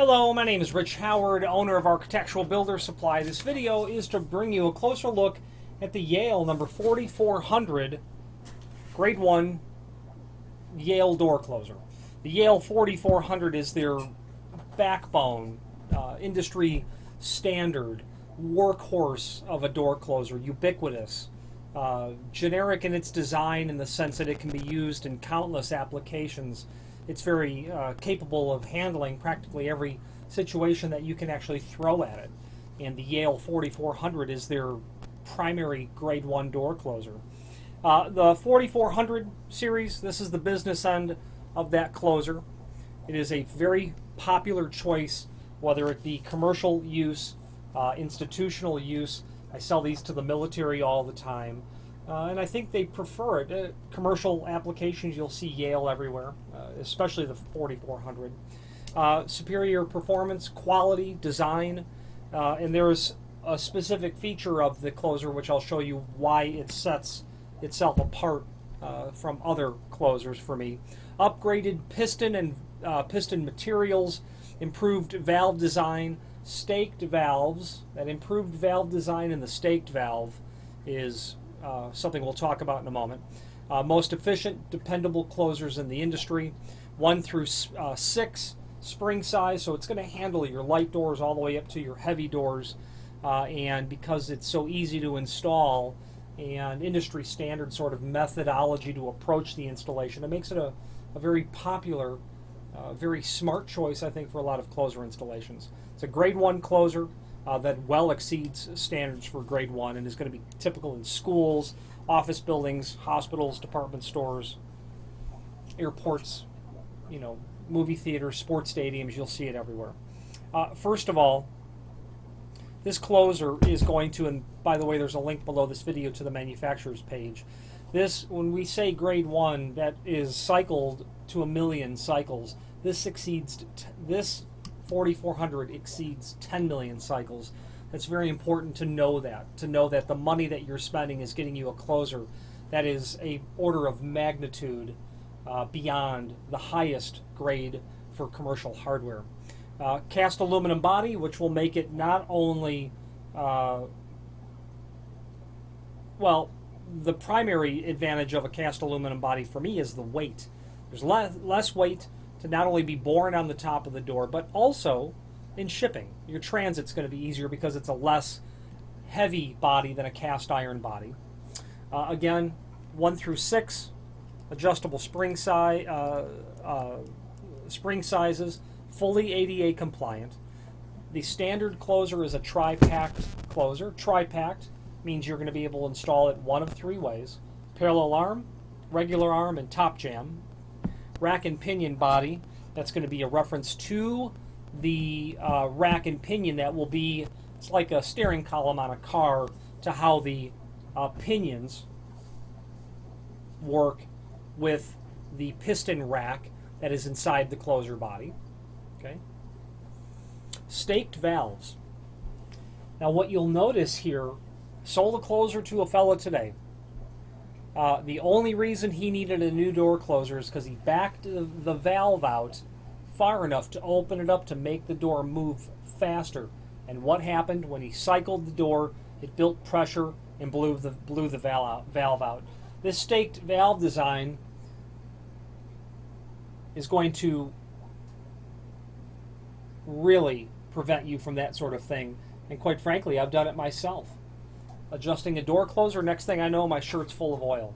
Hello, my name is Rich Howard, owner of Architectural Builder Supply. This video is to bring you a closer look at the Yale number 4400 Grade 1 Yale door closer. The Yale 4400 is their backbone, industry standard, workhorse of a door closer, ubiquitous, generic in its design in the sense that it can be used in countless applications. It's very capable of handling practically every situation that you can actually throw at it. And the Yale 4400 is their primary grade 1 door closer. The 4400 series, this is the business end of that closer. It is a very popular choice, whether it be commercial use, institutional use. I sell these to the military all the time. And I think they prefer it. Commercial applications, you'll see Yale everywhere, especially the 4400. Superior performance, quality, design, and there's a specific feature of the closer which I'll show you why it sets itself apart from other closers for me. Upgraded piston and piston materials, improved valve design, staked valves. That improved valve design and the staked valve is something we'll talk about in a moment. Most efficient, dependable closers in the industry. 1 through 6 spring size, so it's going to handle your light doors all the way up to your heavy doors. And because it's so easy to install and industry standard sort of methodology to approach the installation, it makes it a very popular, very smart choice, I think, for a lot of closer installations. It's a grade 1 closer. That well exceeds standards for grade 1 and is going to be typical in schools, office buildings, hospitals, department stores, airports, movie theaters, sports stadiums. You'll see it everywhere. First of all, this closer is going to, and by the way, there's a link below this video to the manufacturer's page. This, when we say grade 1, that is cycled to 1,000,000 cycles. This 4400 exceeds 10 million cycles. That's very important to know that the money that you're spending is getting you a closer that is a order of magnitude beyond the highest grade for commercial hardware. Cast aluminum body, which will make it not only, the primary advantage of a cast aluminum body for me is the weight. There's less weight to not only be borne on the top of the door, but also in shipping. Your transit's going to be easier because it's a less heavy body than a cast iron body. Again, 1 through 6, adjustable spring sizes, fully ADA compliant. The standard closer is a tri-packed closer. Tri-packed means you're going to be able to install it one of 3 ways: parallel arm, regular arm, and top jam. Rack and pinion body, that's going to be a reference to the rack and pinion that will be, it's like a steering column on a car, to how the pinions work with the piston rack that is inside the closer body. Okay. Staked valves. Now what you'll notice here, sold a closer to a fella today. The only reason he needed a new door closer is because he backed the valve out far enough to open it up to make the door move faster. And what happened when he cycled the door? It built pressure and blew the valve out. This staked valve design is going to really prevent you from that sort of thing. And quite frankly, I've done it myself. Adjusting a door closer, next thing I know, my shirt's full of oil.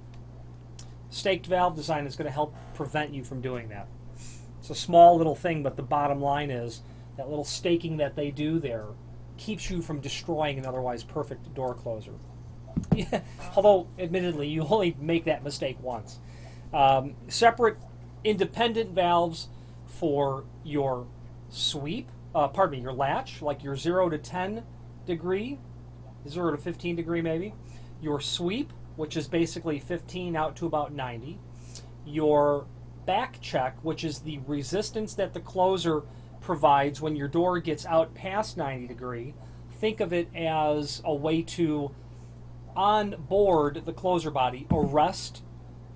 Staked valve design is going to help prevent you from doing that. It's a small little thing, but the bottom line is that little staking that they do there keeps you from destroying an otherwise perfect door closer. Although, admittedly, you only make that mistake once. Separate independent valves for your sweep, your latch, like your 0 to 10 degree, 0 to 15 degree maybe. Your sweep, which is basically 15 out to about 90. Your back check, which is the resistance that the closer provides when your door gets out past 90 degree. Think of it as a way to, on board the closer body, arrest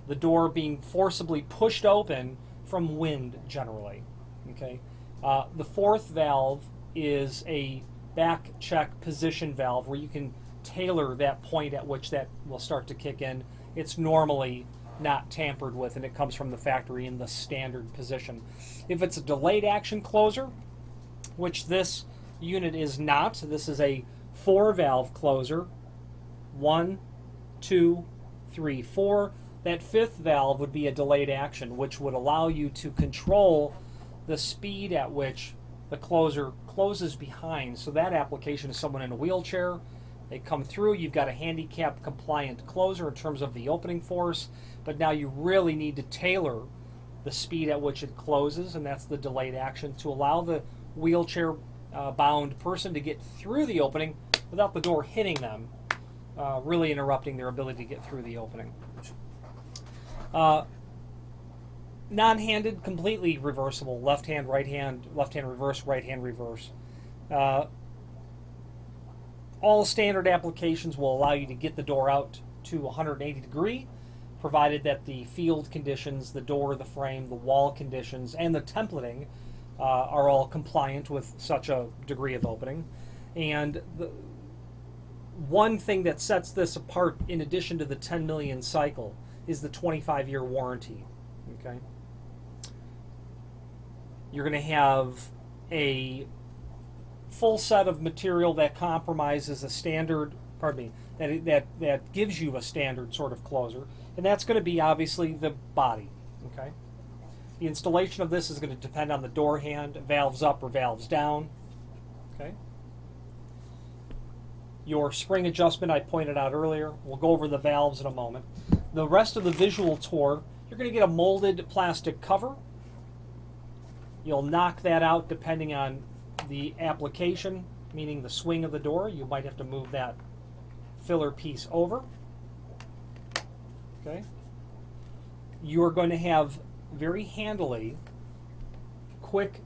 the door being forcibly pushed open from wind generally. Okay, The fourth valve is a back check position valve where you can tailor that point at which that will start to kick in. It's normally not tampered with, and it comes from the factory in the standard position. If it's a delayed action closer, which this unit is not, this is a 4-valve closer. 1, 2, 3, 4. That fifth valve would be a delayed action, which would allow you to control the speed at which the closer closes behind. So that application is someone in a wheelchair. They come through, you've got a handicap compliant closer in terms of the opening force, but now you really need to tailor the speed at which it closes, and that's the delayed action, to allow the wheelchair bound person to get through the opening without the door hitting them, really interrupting their ability to get through the opening. Non-handed, completely reversible, left hand reverse, right hand reverse. All standard applications will allow you to get the door out to 180 degree, provided that the field conditions, the door, the frame, the wall conditions, and the templating are all compliant with such a degree of opening. And the one thing that sets this apart, in addition to the 10 million cycle, is the 25-year warranty. Okay, you're going to have a full set of material that compromises a standard, that gives you a standard sort of closer, and that's going to be obviously the body. Okay, the installation of this is going to depend on the door hand, valves up or valves down. Okay, your spring adjustment I pointed out earlier. We'll go over the valves in a moment. The rest of the visual tour, you're going to get a molded plastic cover. You'll knock that out depending on the application, meaning the swing of the door. You might have to move that filler piece over. Okay. You're going to have very handily quick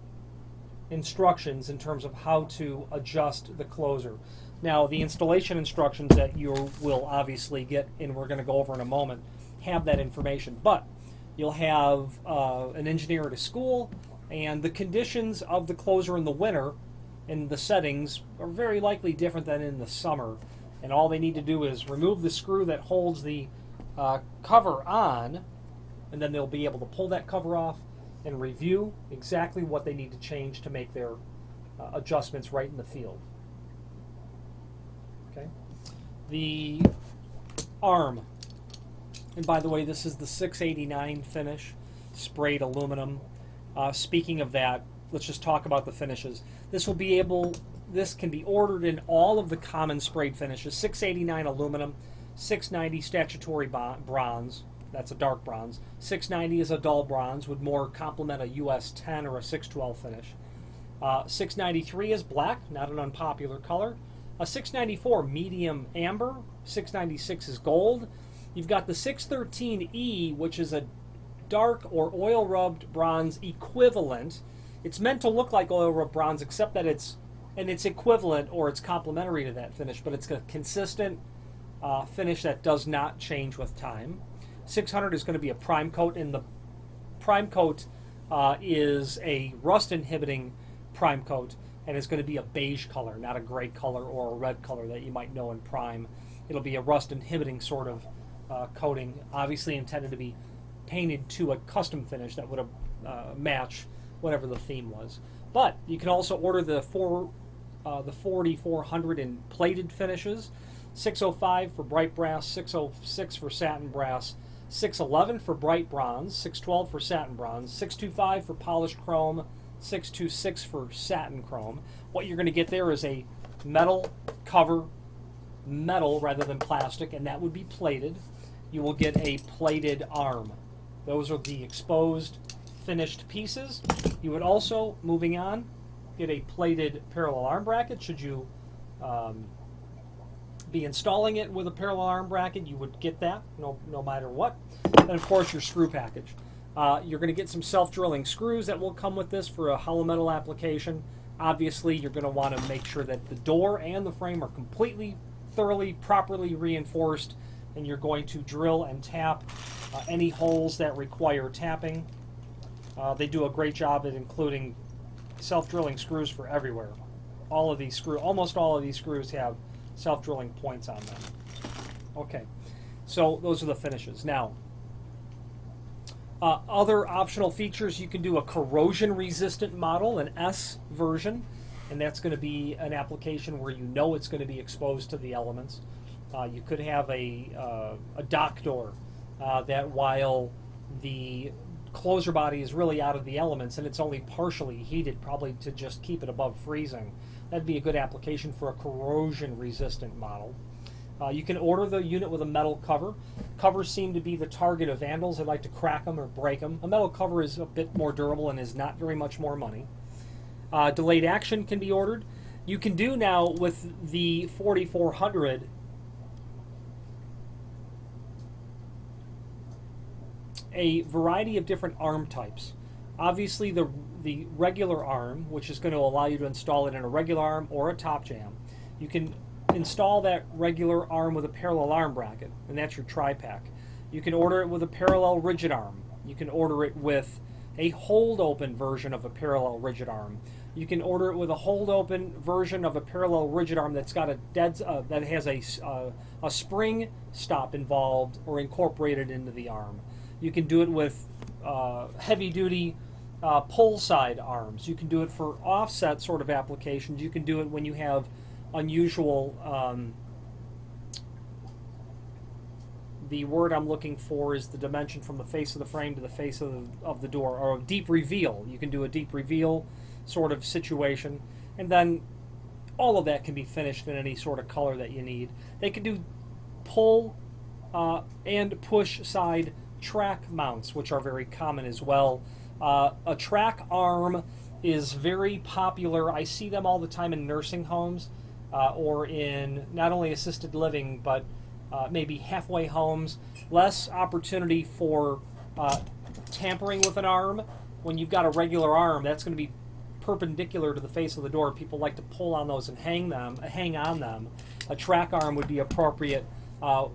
instructions in terms of how to adjust the closer. Now, the installation instructions that you will obviously get, and we're going to go over in a moment, have that information. But you'll have an engineer at a school, and the conditions of the closer in the winter and the settings are very likely different than in the summer. And all they need to do is remove the screw that holds the cover on, and then they'll be able to pull that cover off and review exactly what they need to change to make their adjustments right in the field. Okay. The arm, and by the way, this is the 689 finish, sprayed aluminum. Speaking of that, let's just talk about the finishes. This can be ordered in all of the common sprayed finishes. 689 aluminum, 690 statutory bronze, that's a dark bronze. 690 is a dull bronze, would more complement a US 10 or a 612 finish. 693 is black, not an unpopular color. A 694 medium amber, 696 is gold. You've got the 613E, which is a dark or oil rubbed bronze equivalent. It's meant to look like oil rubbed bronze, except that it's equivalent or it's complementary to that finish, but it's a consistent finish that does not change with time. 600 is going to be a prime coat, and the prime coat is a rust inhibiting prime coat, and it's going to be a beige color, not a gray color or a red color that you might know in prime. It'll be a rust inhibiting sort of coating, obviously intended to be painted to a custom finish that would match whatever the theme was. But you can also order the 4400 in plated finishes. 605 for bright brass, 606 for satin brass, 611 for bright bronze, 612 for satin bronze, 625 for polished chrome, 626 for satin chrome. What you're going to get there is a metal cover, metal rather than plastic, and that would be plated. You will get a plated arm. Those are the exposed finished pieces. You would also, moving on, get a plated parallel arm bracket. Should you be installing it with a parallel arm bracket, you would get that no matter what. And of course your screw package. You're going to get some self-drilling screws that will come with this for a hollow metal application. Obviously you're going to want to make sure that the door and the frame are completely, thoroughly, properly reinforced, and you're going to drill and tap any holes that require tapping. They do a great job at including self-drilling screws for everywhere. All of these screws, almost all of these screws have self-drilling points on them. Okay, so those are the finishes. Now, other optional features, you can do a corrosion-resistant model, an S version, and that's going to be an application where you know it's going to be exposed to the elements. You could have a dock door that while the closer body is really out of the elements and it's only partially heated, probably to just keep it above freezing, that'd be a good application for a corrosion-resistant model. You can order the unit with a metal cover. Covers seem to be the target of vandals. They like to crack them or break them. A metal cover is a bit more durable and is not very much more money. Delayed action can be ordered. You can do now with the 4400 a variety of different arm types. Obviously the regular arm, which is going to allow you to install it in a regular arm or a top jam. You can install that regular arm with a parallel arm bracket, and that's your tri-pack. You can order it with a parallel rigid arm. You can order it with a hold open version of a parallel rigid arm. You can order it with a hold open version of a parallel rigid arm that's got a that has a spring stop involved or incorporated into the arm. You can do it with heavy duty pull side arms. You can do it for offset sort of applications. You can do it when you have unusual, the word I'm looking for is the dimension from the face of the frame to the face of the door, or a deep reveal. You can do a deep reveal sort of situation, and then all of that can be finished in any sort of color that you need. They can do pull and push side track mounts, which are very common as well. A track arm is very popular. I see them all the time in nursing homes or in not only assisted living, but maybe halfway homes. Less opportunity for tampering with an arm. When you've got a regular arm, that's going to be perpendicular to the face of the door. People like to pull on those and hang on them. A track arm would be appropriate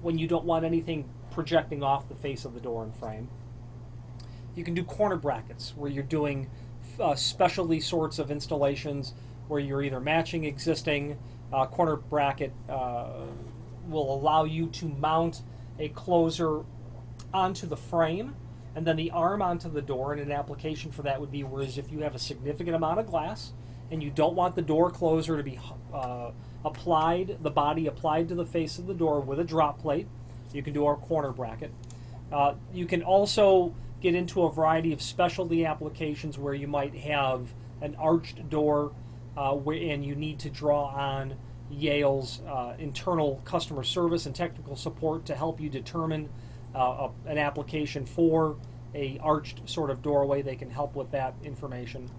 when you don't want anything projecting off the face of the door and frame. You can do corner brackets where you're doing specialty sorts of installations where you're either matching existing. Corner bracket will allow you to mount a closer onto the frame and then the arm onto the door, and an application for that would be whereas if you have a significant amount of glass and you don't want the door closer to be applied, the body applied to the face of the door with a drop plate, you can do our corner bracket. You can also get into a variety of specialty applications where you might have an arched door and you need to draw on Yale's internal customer service and technical support to help you determine an application for a arched sort of doorway. They can help with that information,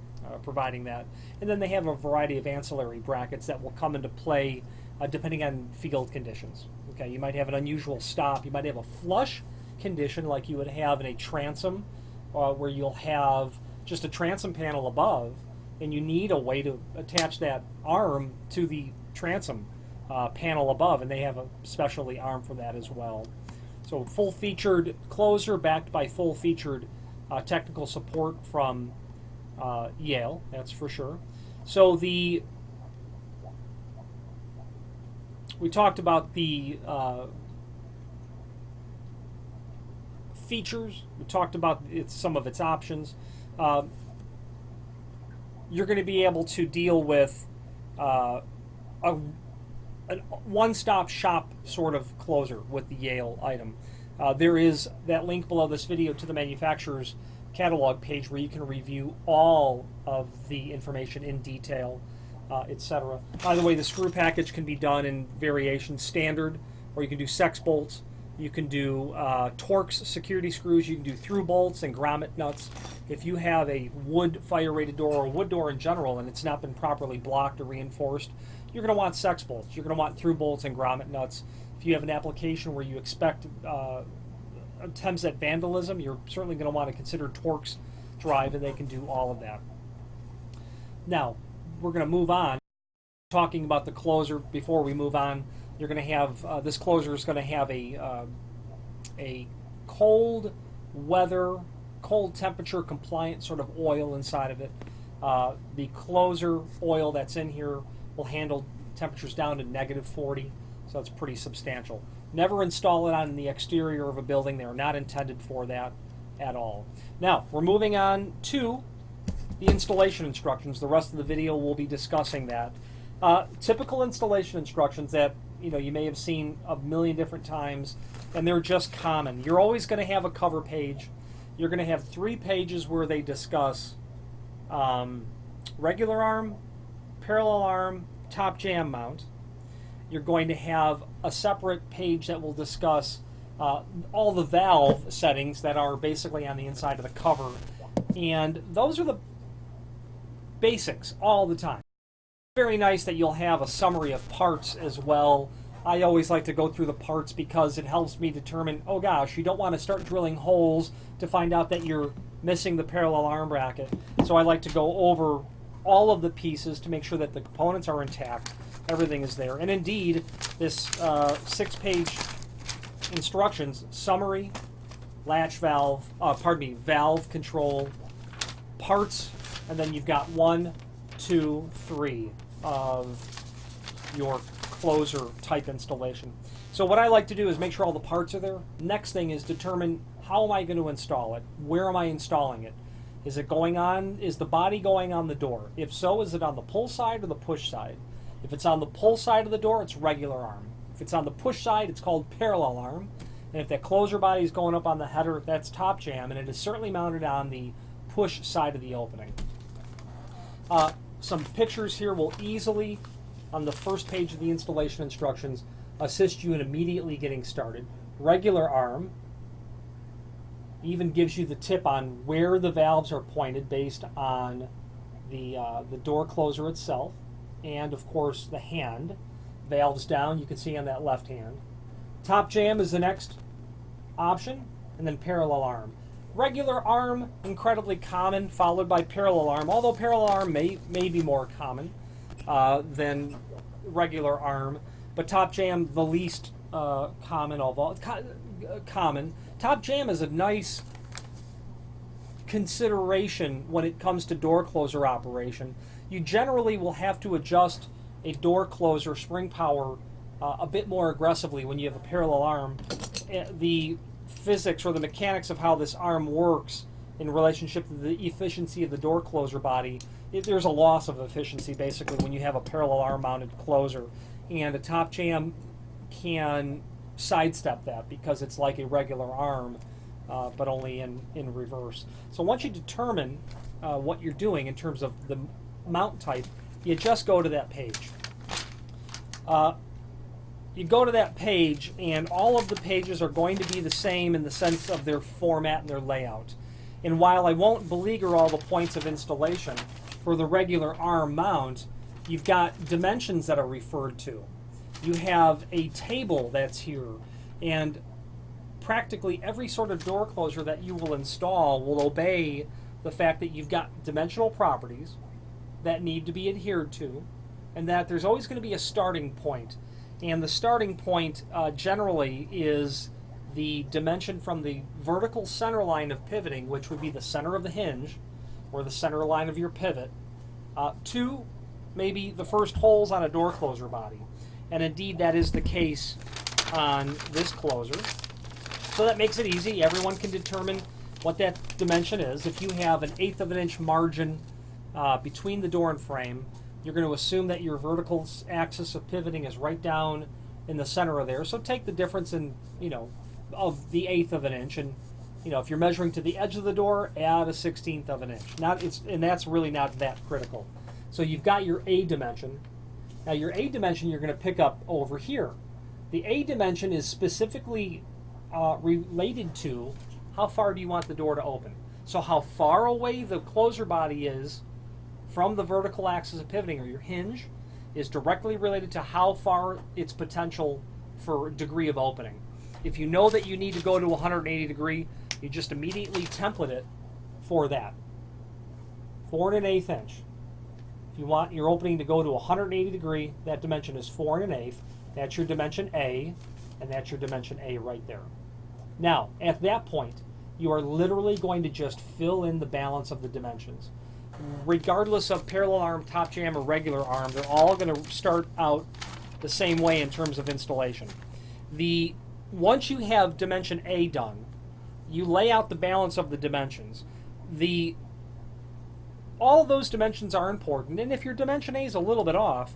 providing that. And then they have a variety of ancillary brackets that will come into play depending on field conditions. Okay, you might have an unusual stop. You might have a flush condition like you would have in a transom where you'll have just a transom panel above and you need a way to attach that arm to the transom panel above, and they have a specialty arm for that as well. So full-featured closer backed by full-featured technical support from Yale, that's for sure. So we talked about the features. We talked about some of its options. You're going to be able to deal with a one-stop shop sort of closer with the Yale item. There is that link below this video to the manufacturer's catalog page where you can review all of the information in detail, etc. By the way, the screw package can be done in variations, standard, or you can do sex bolts. You can do Torx security screws. You can do through bolts and grommet nuts. If you have a wood fire-rated door or a wood door in general and it's not been properly blocked or reinforced, you're going to want sex bolts. You're going to want through bolts and grommet nuts. If you have an application where you expect attempts at vandalism, you're certainly going to want to consider Torx drive, and they can do all of that. Now, we're going to move on. Talking about the closer, before we move on, you're going to have, this closer is going to have a cold weather, cold temperature compliant sort of oil inside of it. The closer oil that's in here will handle temperatures down to -40, so it's pretty substantial. Never install it on the exterior of a building. They are not intended for that at all. Now, we're moving on to the installation instructions. The rest of the video will be discussing that. Typical installation instructions that you may have seen a million different times, and they're just common. You're always going to have a cover page. You're going to have 3 pages where they discuss regular arm, parallel arm, top jam mount. You're going to have a separate page that will discuss all the valve settings that are basically on the inside of the cover, and those are the basics all the time. Very nice that you'll have a summary of parts as well. I always like to go through the parts because it helps me determine, oh gosh, you don't want to start drilling holes to find out that you're missing the parallel arm bracket. So I like to go over all of the pieces to make sure that the components are intact, everything is there. And indeed, this 6-page instructions, summary, latch valve, valve control, parts, and then you've got 1, 2, 3 of your closer type installation. So what I like to do is make sure all the parts are there. Next thing is determine, how am I going to install it? Where am I installing it? Is the body going on the door? If so, is it on the pull side or the push side? If it's on the pull side of the door, it's regular arm. If it's on the push side, it's called parallel arm. And if that closer body is going up on the header, that's top jam, and it is certainly mounted on the push side of the opening. Some pictures here will easily, on the first page of the installation instructions, assist you in immediately getting started. Regular arm even gives you the tip on where the valves are pointed based on the door closer itself, and of course the hand. Valves down, you can see on that left hand. Top jam is the next option, and then parallel arm. Regular arm, incredibly common, followed by parallel arm, although parallel arm may be more common than regular arm, but top jam the least common of all. Common. Top jam is a nice consideration when it comes to door closer operation. You generally will have to adjust a door closer spring power a bit more aggressively when you have a parallel arm. The physics or the mechanics of how this arm works in relationship to the efficiency of the door closer body, there's a loss of efficiency basically when you have a parallel arm mounted closer, and a top jam can sidestep that because it's like a regular arm but only in reverse. So once you determine what you're doing in terms of the mount type, you just go to that page. You go to that page, and all of the pages are going to be the same in the sense of their format and their layout. And while I won't beleaguer all the points of installation, for the regular arm mount, you've got dimensions that are referred to. You have a table that's here, and practically every sort of door closure that you will install will obey the fact that you've got dimensional properties that need to be adhered to, and that there's always going to be a starting point. And the starting point generally is the dimension from the vertical center line of pivoting, which would be the center of the hinge, or the center line of your pivot, to maybe the first holes on a door closer body. And indeed that is the case on this closer. So that makes it easy. Everyone can determine what that dimension is. If you have an 1/8 of an inch margin between the door and frame, you're going to assume that your vertical axis of pivoting is right down in the center of there. So take the difference in, of the 1/8 of an inch, and if you're measuring to the edge of the door, add a 1/16 of an inch. And that's really not that critical. So you've got your A dimension. Now your A dimension you're going to pick up over here. The A dimension is specifically related to how far do you want the door to open. So how far away the closer body is from the vertical axis of pivoting, or your hinge, is directly related to how far its potential for degree of opening. If you know that you need to go to 180 degree, you just immediately template it for that. 4 1/8 inch. If you want your opening to go to 180 degree, that dimension is 4 1/8. That's your dimension A, and that's your dimension A right there. Now, at that point, you are literally going to just fill in the balance of the dimensions. regardless of parallel arm, top jam, or regular arm, they're all going to start out the same way in terms of installation. Once you have dimension A done, you lay out the balance of the dimensions. All those dimensions are important, and if your dimension A is a little bit off,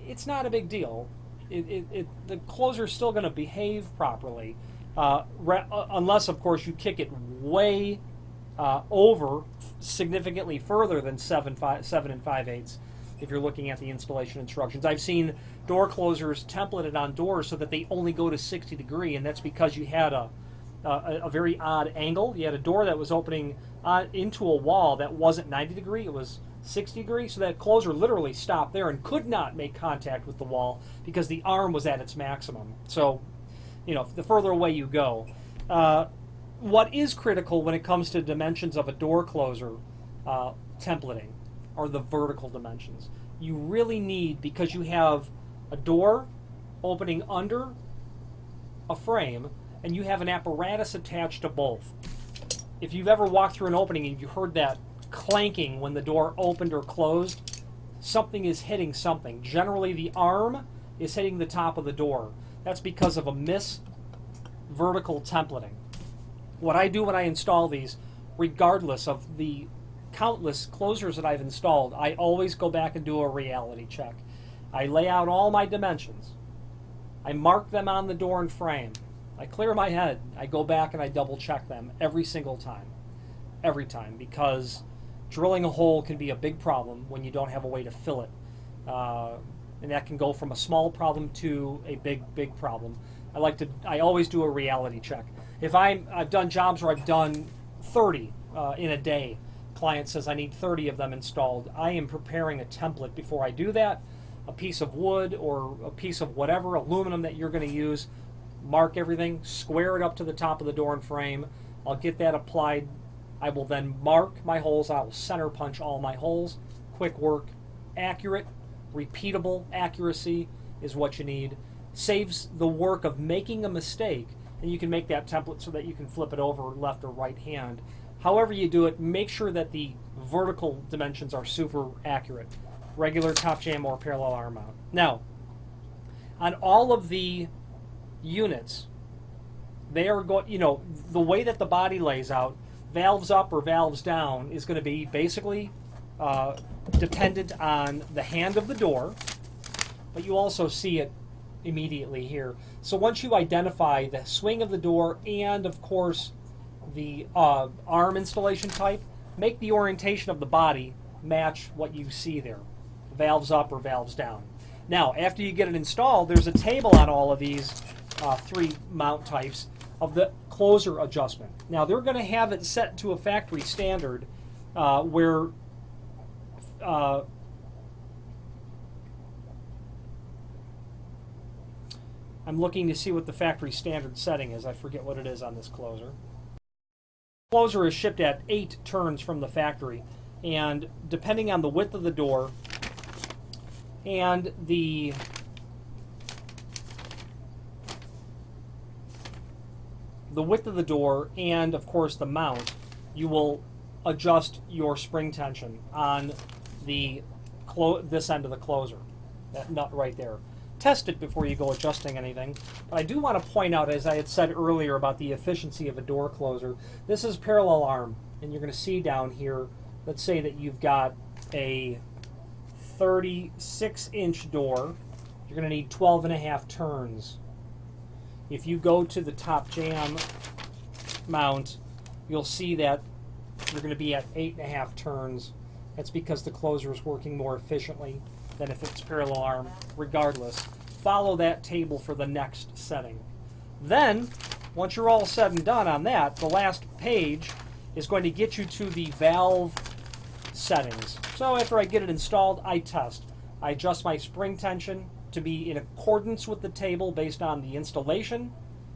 it's not a big deal. The closer is still going to behave properly, unless, of course, you kick it way over significantly further than 7 5/8 if you're looking at the installation instructions. I've seen door closers templated on doors so that they only go to 60 degree, and that's because you had a very odd angle. You had a door that was opening into a wall that wasn't 90 degree, it was 60 degree, so that closer literally stopped there and could not make contact with the wall because the arm was at its maximum. So, the further away you go. What is critical when it comes to dimensions of a door closer templating are the vertical dimensions. You really need, because you have a door opening under a frame and you have an apparatus attached to both. If you've ever walked through an opening and you heard that clanking when the door opened or closed, something is hitting something. Generally, the arm is hitting the top of the door. That's because of a vertical templating. What I do when I install these, regardless of the countless closers that I've installed, I always go back and do a reality check. I lay out all my dimensions. I mark them on the door and frame. I clear my head. I go back and I double check them every single time. Every time, because drilling a hole can be a big problem when you don't have a way to fill it. And that can go from a small problem to a big problem. I always do a reality check. If I've done jobs where I've done 30 in a day, client says I need 30 of them installed, I am preparing a template before I do that, a piece of wood or a piece of whatever, aluminum that you're going to use, mark everything, square it up to the top of the door and frame. I'll get that applied. I will then mark my holes. I will center punch all my holes. Quick work, accurate, repeatable accuracy is what you need. Saves the work of making a mistake, and you can make that template so that you can flip it over left or right hand. However you do it, make sure that the vertical dimensions are super accurate. Regular top jam or parallel arm mount. Now, on all of the units, they are going, the way that the body lays out, valves up or valves down is going to be basically dependent on the hand of the door, but you also see it immediately here. So once you identify the swing of the door and, of course, the arm installation type, make the orientation of the body match what you see there, valves up or valves down. Now, after you get it installed, there's a table on all of these 3 mount types of the closer adjustment. Now, they're going to have it set to a factory standard where I'm looking to see what the factory standard setting is. I forget what it is on this closer. The closer is shipped at 8 turns from the factory, and depending on the width of the door and the width of the door and, of course, the mount, you will adjust your spring tension on this end of the closer, that nut right there. Test it before you go adjusting anything. But I do want to point out, as I had said earlier about the efficiency of a door closer, this is parallel arm, and you're going to see down here, let's say that you've got a 36-inch door, you're going to need 12.5 turns. If you go to the top jam mount, you'll see that you're going to be at 8.5 turns. That's because the closer is working more efficiently than if it's parallel arm. Regardless, follow that table for the next setting. Then, once you're all said and done on that, the last page is going to get you to the valve settings. So after I get it installed, I test. I adjust my spring tension to be in accordance with the table based on the installation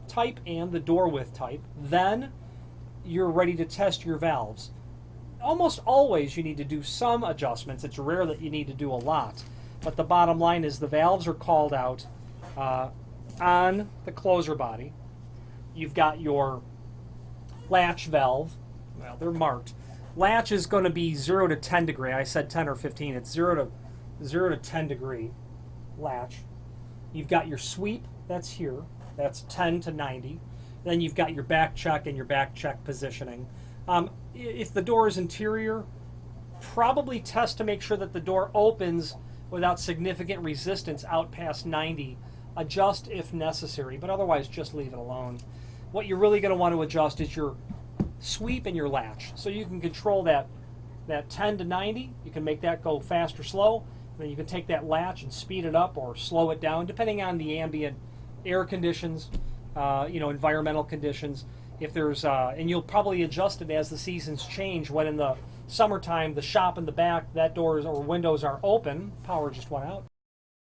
type and the door width type. Then you're ready to test your valves. Almost always you need to do some adjustments. It's rare that you need to do a lot. But the bottom line is the valves are called out on the closer body. You've got your latch valve. Well, they're marked. latch is going to be 0 to 10 degree. I said 10 or 15. It's 0 to 10 degree latch. You've got your sweep, that's here. That's 10 to 90. Then you've got your back check and your back check positioning. If the door is interior, probably test to make sure that the door opens without significant resistance out past 90. Adjust if necessary, but otherwise just leave it alone. What you're really going to want to adjust is your sweep and your latch. So you can control that 10 to 90. You can make that go fast or slow. And then you can take that latch and speed it up or slow it down, depending on the ambient air conditions, environmental conditions. If there's, and you'll probably adjust it as the seasons change. When in the summertime, the shop in the back, that doors or windows are open. Power just went out,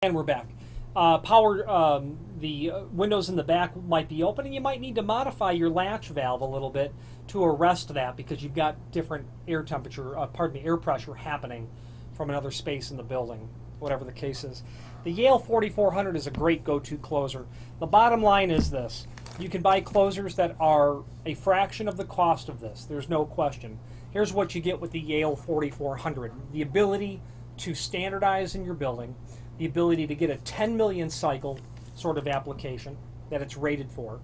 and we're back. The windows in the back might be open, and you might need to modify your latch valve a little bit to arrest that, because you've got different air temperature, air pressure happening from another space in the building, whatever the case is. The Yale 4400 is a great go-to closer. The bottom line is this: you can buy closers that are a fraction of the cost of this. There's no question. Here's what you get with the Yale 4400: the ability to standardize in your building, the ability to get a 10 million cycle sort of application that it's rated for.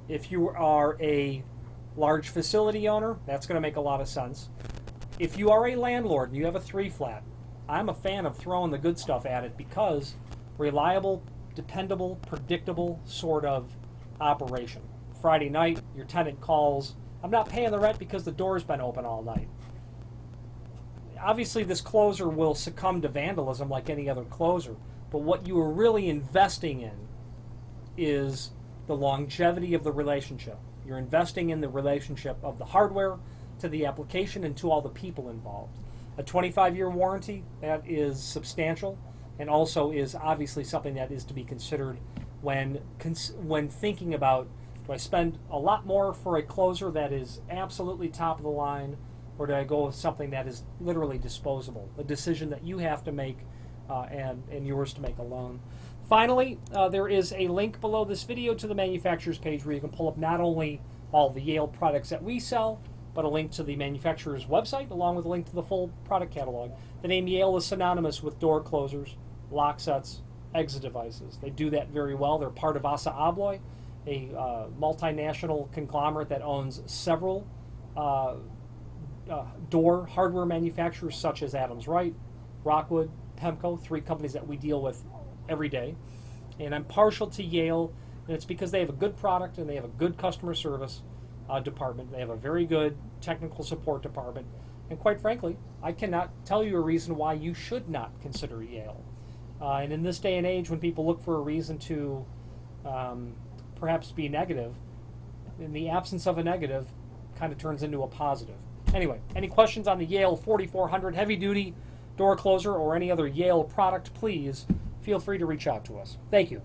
If you are a large facility owner, that's going to make a lot of sense. If you are a landlord and you have a 3-flat, I'm a fan of throwing the good stuff at it, because reliable, dependable, predictable sort of operation. Friday night, your tenant calls, I'm not paying the rent because the door's been open all night. Obviously, this closer will succumb to vandalism like any other closer, but what you are really investing in is the longevity of the relationship. You're investing in the relationship of the hardware to the application and to all the people involved. A 25-year warranty, that is substantial, and also is obviously something that is to be considered when thinking about, do I spend a lot more for a closer that is absolutely top of the line, or do I go with something that is literally disposable? A decision that you have to make and yours to make alone. Finally, there is a link below this video to the manufacturer's page where you can pull up not only all the Yale products that we sell, but a link to the manufacturer's website, along with a link to the full product catalog. The name Yale is synonymous with door closers, lock sets, exit devices. They do that very well. They're part of Assa Abloy, a multinational conglomerate that owns several door hardware manufacturers such as Adams Wright, Rockwood, Pemco, 3 companies that we deal with every day. And I'm partial to Yale, and it's because they have a good product and they have a good customer service department. They have a very good technical support department. And quite frankly, I cannot tell you a reason why you should not consider Yale. And in this day and age, when people look for a reason to perhaps be negative, in the absence of a negative, kind of turns into a positive. Anyway, any questions on the Yale 4400 heavy-duty door closer or any other Yale product, please feel free to reach out to us. Thank you.